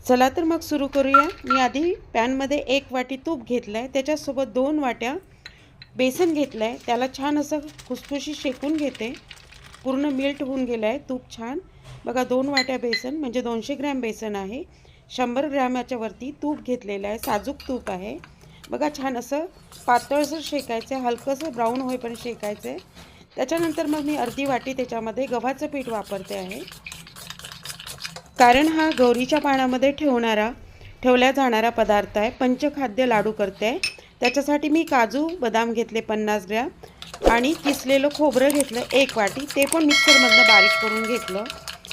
चला तर मग सुरू करूया। मी आधी पॅनमध्ये 1 वाटी तूप घेतलं आहे, त्याच्यासोबत 2 वाट्या बेसन घेतलं आहे। त्याला छान असं खुसखुशीत शेकून घेते, पूर्ण मेल्ट होऊन गेलं आहे तूप छान। बघा 2 वाट्या बेसन म्हणजे 200 ग्रॅम बेसन आहे। 100 ग्रॅमाच्या वरती तूप घेतलेलं आहे, साजूक तूप आहे। बघा छान असं पातळसर शेकायचं आहे, हलकंसं ब्राऊन होईपर्यंत शेकायचं आहे। त्याच्यानंतर मग मी अर्धी वाटी त्याच्यामध्ये गव्हाचं पीठ वापरते आहे, कारण हा गौरीच्या पानामध्ये ठेवल्या जाणारा पदार्थ आहे। पंचखाद्य लाडू करते आहे, त्याच्यासाठी मी काजू बदाम घेतले 50 ग्रॅम आणि किसलेलं खोबरं घेतलं 1 वाटी, ते पण मिक्सरमधनं बारीक करून घेतलं।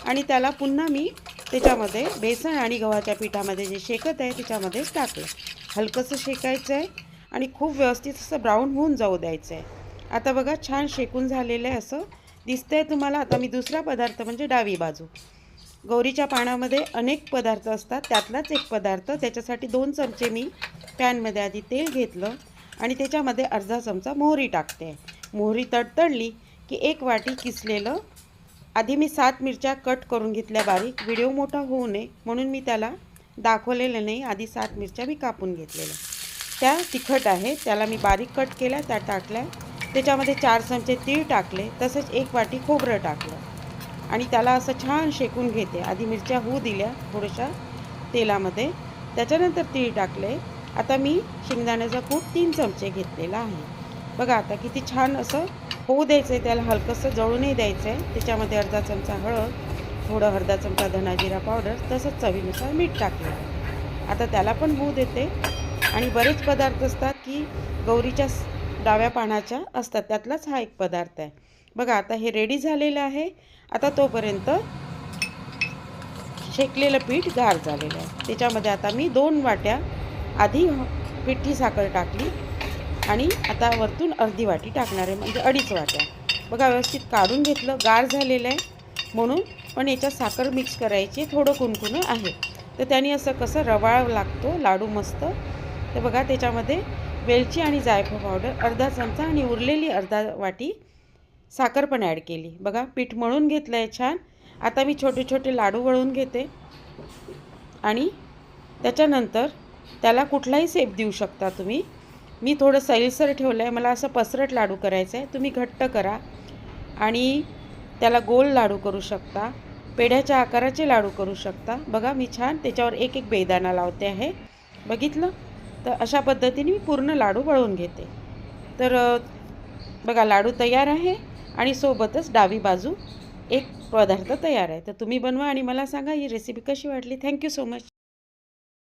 आणि त्याला पुन्हा मी त्याच्यामध्ये बेसन आणि गव्हाच्या पिठामध्ये जे शेकत आहे त्याच्यामध्ये टाकलं। हलकंसं शेकायचं आहे आणि खूप व्यवस्थित असं ब्राऊन होऊन जाऊ द्यायचं आहे। आता बघा छान शेकून झालेलं आहे, असं दिसतंय तुम्हाला। आता मी दुसरा पदार्थ म्हणजे डावी बाजू, गौरीच्या पानामध्ये अनेक पदार्थ असतात, त्यातलाच एक पदार्थ, त्याच्यासाठी 2 चमचे मी पॅनमध्ये आधी तेल घेतलं आणि त्याच्यामध्ये अर्धा चमचा मोहरी टाकते। मोहरी तडतडली की 1 वाटी किसलेलं, आधी मी 7 मिरच्या कट करून घेतल्या बारीक, व्हिडिओ मोठा होऊ नये म्हणून मी त्याला दाखवलेलं नाही। आधी 7 मिरच्या मी कापून घेतलेल्या, त्या तिखट आहे, त्याला मी बारीक कट केल्या, त्या टाकल्या। त्याच्यामध्ये 4 चमचे तीळ टाकले, तसंच 1 वाटी खोबरं टाकलं आणि त्याला असं छान शेकून घेते। आधी मिरच्या होऊ दिल्या थोड्याशा तेलामध्ये, त्याच्यानंतर तीळ टाकले। आता मी शेंगदाण्याचा कूट 3 चमचे घेतलेला आहे। बघा आता किती छान असं होऊ द्यायचं आहे, त्याला हलकंसं जळू नाही द्यायचं आहे। त्याच्यामध्ये अर्धा चमचा हळद, थोडं अर्धा चमचा धना जिरा पावडर, तसंच चवीनुसार मीठ टाकलं। आता त्याला पण होऊ देते। आणि बरेच पदार्थ असतात की गौरीच्या डाव्या पानाच्या असतात, त्यातलाच हा एक पदार्थ आहे। बघा आता हे रेडी झालेलं आहे। आता तोपर्यंत शेकलेलं पीठ गार झालेलं आहे, त्याच्यामध्ये आता मी 2 वाट्या आधी पिठी साखर टाकली आणि आता वरतून अर्धी वाटी टाकणार आहे, म्हणजे 2.5 वाट्या। बघा व्यवस्थित काढून घेतलं, गार झालेलं आहे म्हणून, पण याच्यात साखर मिक्स करायची, थोडं कुणकुणं आहे, तर त्याने असं कसं रवाळ लागतो लाडू मस्त। तर बघा त्याच्यामध्ये वेलची आणि जायफळ पावडर अर्धा चमचा आणि उरलेली अर्धा वाटी साखर पण ॲड केली। बघा पीठ मळून घेतलं आहे छान। आता मी छोटे छोटे लाडू वळून घेते आणि त्याच्यानंतर त्याला कुठलाही शेप देऊ शकता तुम्ही। मी थोडं सैलसर ठेवलं आहे, मला असं पसरट लाडू करायचं आहे, तुम्ही घट्ट करा आणि त्याला गोल लाडू करू शकता, पेढ्याच्या आकाराचे लाडू करू शकता। बघा मी छान त्याच्यावर एक एक बेदाणा लावते आहे, बघितलं? तर अशा पद्धतीने मी पूर्ण लाडू वळून घेते। तर बघा लाडू तयार आहे आणि सोबतच डावी बाजू एक पदार्थ तयार आहे। तर तुम्ही बनवा आणि मला सांगा ही रेसिपी कशी वाटली। Thank you so much.